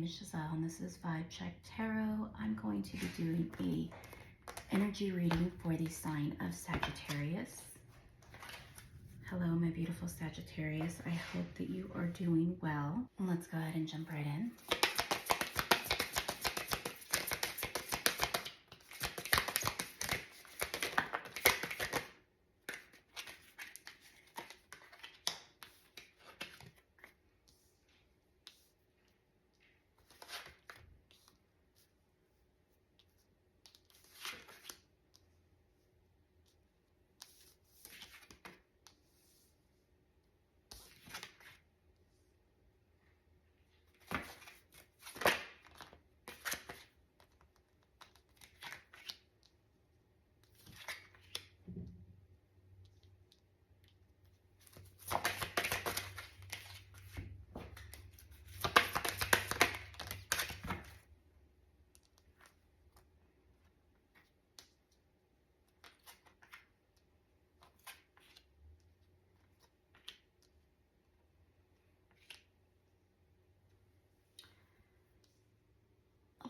name is Giselle and this is Vybechecktarot. I'm going to be doing a energy reading for the sign of Sagittarius. Hello, my beautiful Sagittarius. I hope that you are doing well. Let's go ahead and jump right in.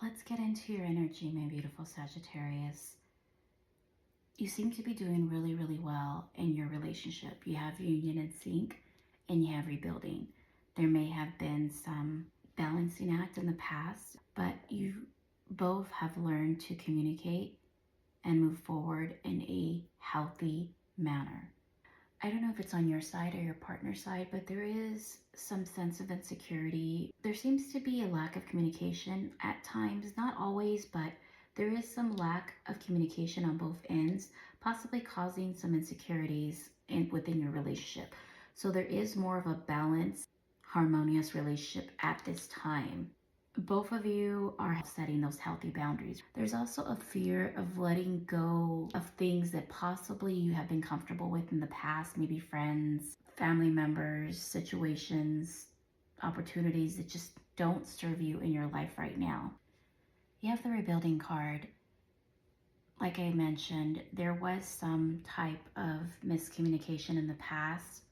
Let's get into your energy, my beautiful Sagittarius. You seem to be doing really, really well in your relationship. You have union and sync, and you have rebuilding. There may have been some balancing act in the past, but you both have learned to communicate and move forward in a healthy manner. I don't know if it's on your side or your partner's side, but there is some sense of insecurity. There seems to be a lack of communication at times, not always, but there is some lack of communication on both ends, possibly causing some insecurities within your relationship. So there is more of a balanced, harmonious relationship at this time. Both of you are setting those healthy boundaries. There's also a fear of letting go of things that possibly you have been comfortable with in the past, maybe friends, family members, situations, opportunities that just don't serve you in your life right now. You have the rebuilding card. Like I mentioned, there was some type of miscommunication in the past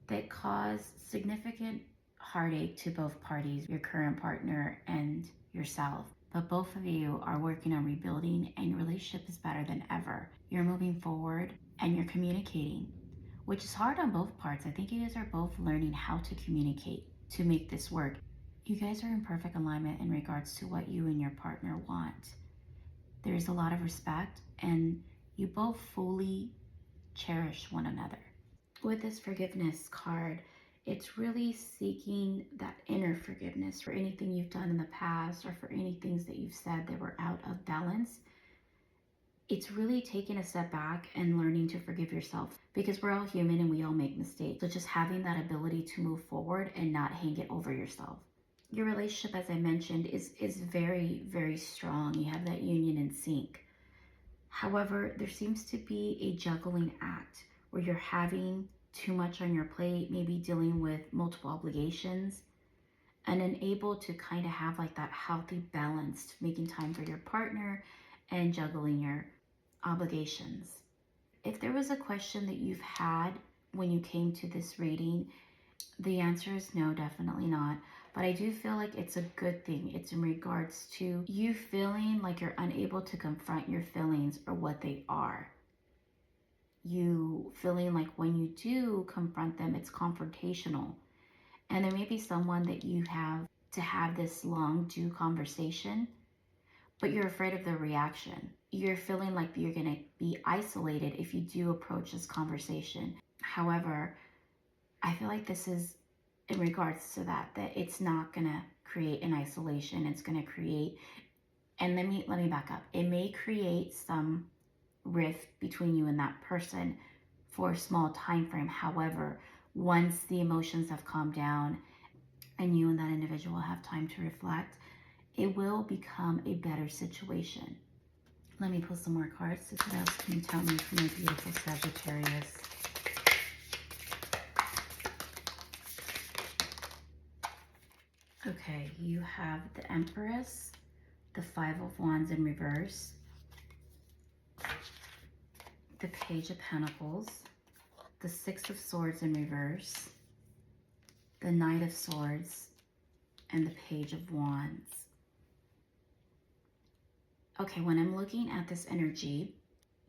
that caused significant heartache to both parties, your current partner and yourself. But both of you are working on rebuilding and your relationship is better than ever. You're moving forward and you're communicating, which is hard on both parts. I think you guys are both learning how to communicate to make this work. You guys are in perfect alignment in regards to what you and your partner want. There's a lot of respect and you both fully cherish one another. With this forgiveness card, it's really seeking that inner forgiveness for anything you've done in the past or for any things that you've said that were out of balance. It's really taking a step back and learning to forgive yourself because we're all human and we all make mistakes. So just having that ability to move forward and not hang it over yourself. Your relationship, as I mentioned, is very, very strong. You have that union in sync. However, there seems to be a juggling act where you're having too much on your plate, maybe dealing with multiple obligations, and unable to kind of have like that healthy balance, making time for your partner and juggling your obligations. If there was a question that you've had when you came to this reading, the answer is no, definitely not. But I do feel like it's a good thing. It's in regards to you feeling like you're unable to confront your feelings or what they are. You feeling like when you do confront them, it's confrontational. And there may be someone that you have to have this long due conversation, but you're afraid of the reaction. You're feeling like you're going to be isolated if you do approach this conversation. However, I feel like this is in regards to that it's not going to create an isolation. It's going to create, and let me back up. It may create some rift between you and that person for a small time frame. However, once the emotions have calmed down and you and that individual have time to reflect, it will become a better situation. Let me pull some more cards. What else can you tell me from my beautiful Sagittarius? Okay, you have the Empress, the Five of Wands in reverse, the Page of Pentacles, the Six of Swords in reverse, the Knight of Swords, and the Page of Wands. Okay, when I'm looking at this energy,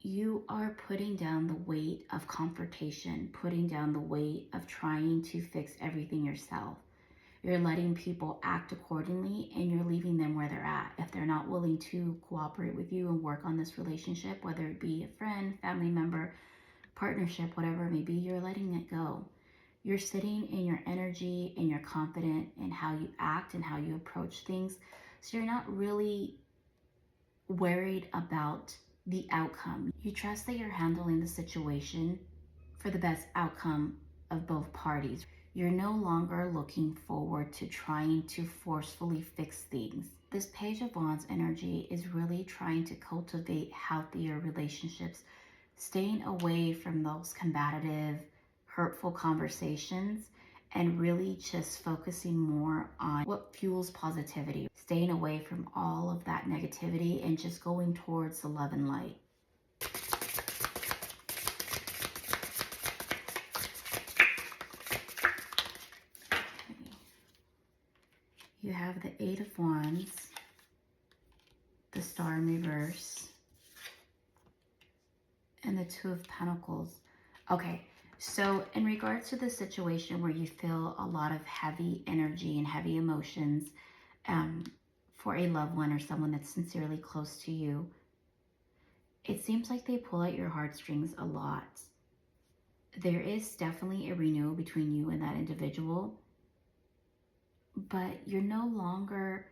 you are putting down the weight of confrontation, putting down the weight of trying to fix everything yourself. You're letting people act accordingly and you're leaving them where they're at. If they're not willing to cooperate with you and work on this relationship, whether it be a friend, family member, partnership, whatever it may be, you're letting it go. You're sitting in your energy and you're confident in how you act and how you approach things. So you're not really worried about the outcome. You trust that you're handling the situation for the best outcome of both parties. You're no longer looking forward to trying to forcefully fix things. This Page of Wands energy is really trying to cultivate healthier relationships, staying away from those combative, hurtful conversations, and really just focusing more on what fuels positivity, staying away from all of that negativity and just going towards the love and light. You have the Eight of Wands, the Star in reverse, and the Two of Pentacles. Okay, so in regards to the situation where you feel a lot of heavy energy and heavy emotions for a loved one or someone that's sincerely close to you, it seems like they pull at your heartstrings a lot. There is definitely a renewal between you and that individual, but you're no longer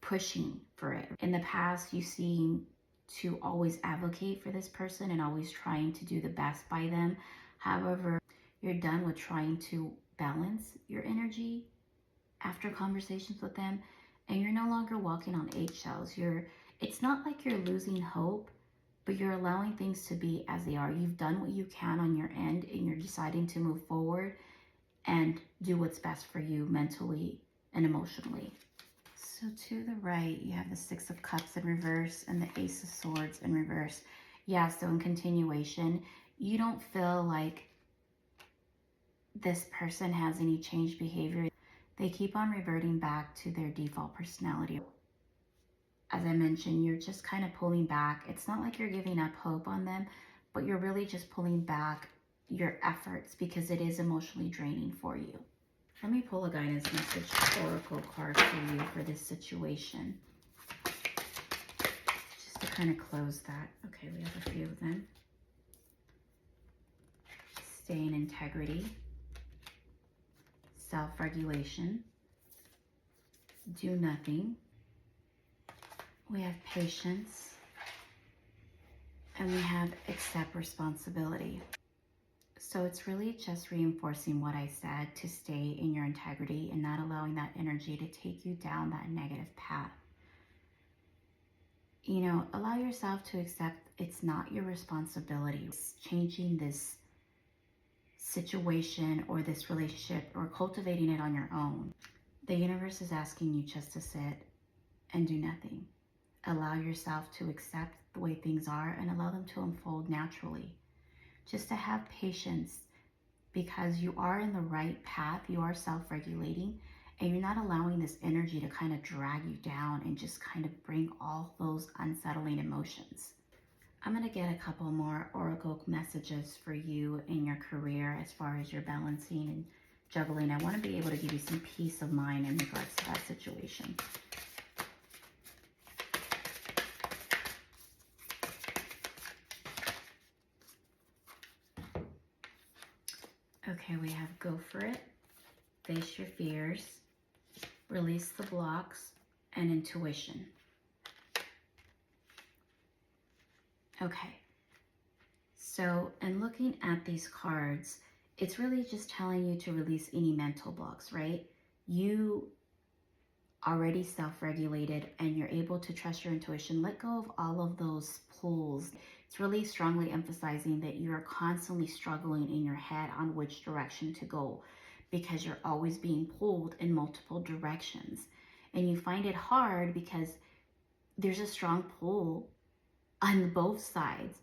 pushing for it. In the past, you seem to always advocate for this person and always trying to do the best by them. However, you're done with trying to balance your energy after conversations with them, and you're no longer walking on eggshells. It's not like you're losing hope, but you're allowing things to be as they are. You've done what you can on your end, and you're deciding to move forward and do what's best for you mentally and emotionally. So to the right, you have the Six of Cups in reverse and the Ace of Swords in reverse. Yeah, so in continuation, you don't feel like this person has any changed behavior. They keep on reverting back to their default personality. As I mentioned, you're just kind of pulling back. It's not like you're giving up hope on them, but you're really just pulling back your efforts because it is emotionally draining for you. Let me pull a guidance message oracle card for you for this situation. Just to kind of close that. Okay, we have a few of them. Stay in integrity. Self-regulation. Do nothing. We have patience. And we have accept responsibility. So it's really just reinforcing what I said, to stay in your integrity and not allowing that energy to take you down that negative path. You know, allow yourself to accept it's not your responsibility. It's changing this situation or this relationship or cultivating it on your own. The universe is asking you just to sit and do nothing. Allow yourself to accept the way things are and allow them to unfold naturally. Just to have patience, because you are in the right path, you are self-regulating, and you're not allowing this energy to kind of drag you down and just kind of bring all those unsettling emotions. I'm going to get a couple more oracle messages for you in your career as far as your balancing and juggling. I want to be able to give you some peace of mind in regards to that situation. Okay, we have go for it, face your fears, release the blocks, and intuition. Okay, so in looking at these cards, it's really just telling you to release any mental blocks, right? You already self-regulated and you're able to trust your intuition. Let go of all of those pulls. It's really strongly emphasizing that you're constantly struggling in your head on which direction to go because you're always being pulled in multiple directions. And you find it hard because there's a strong pull on both sides.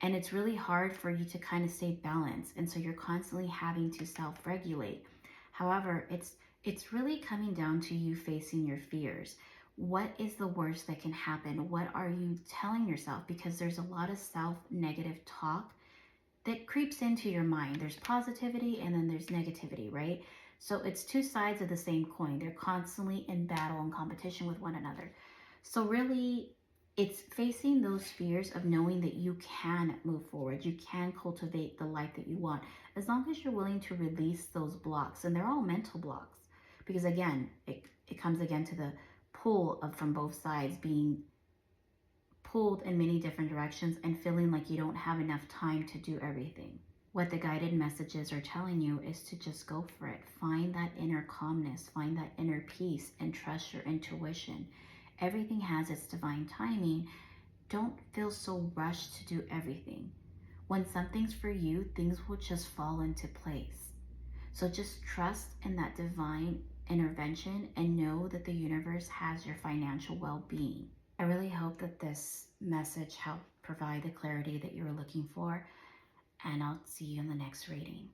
And it's really hard for you to kind of stay balanced. And so you're constantly having to self-regulate. However, it's It's really coming down to you facing your fears. What is the worst that can happen? What are you telling yourself? Because there's a lot of self-negative talk that creeps into your mind. There's positivity and then there's negativity, right? So it's two sides of the same coin. They're constantly in battle and competition with one another. So really, it's facing those fears of knowing that you can move forward. You can cultivate the life that you want as long as you're willing to release those blocks. And they're all mental blocks. Because again, it comes again to the pull of from both sides, being pulled in many different directions and feeling like you don't have enough time to do everything. What the guided messages are telling you is to just go for it. Find that inner calmness, find that inner peace, and trust your intuition. Everything has its divine timing. Don't feel so rushed to do everything. When something's for you, things will just fall into place. So just trust in that divine intervention and know that the universe has your financial well-being. I really hope that this message helped provide the clarity that you were looking for, and I'll see you in the next reading.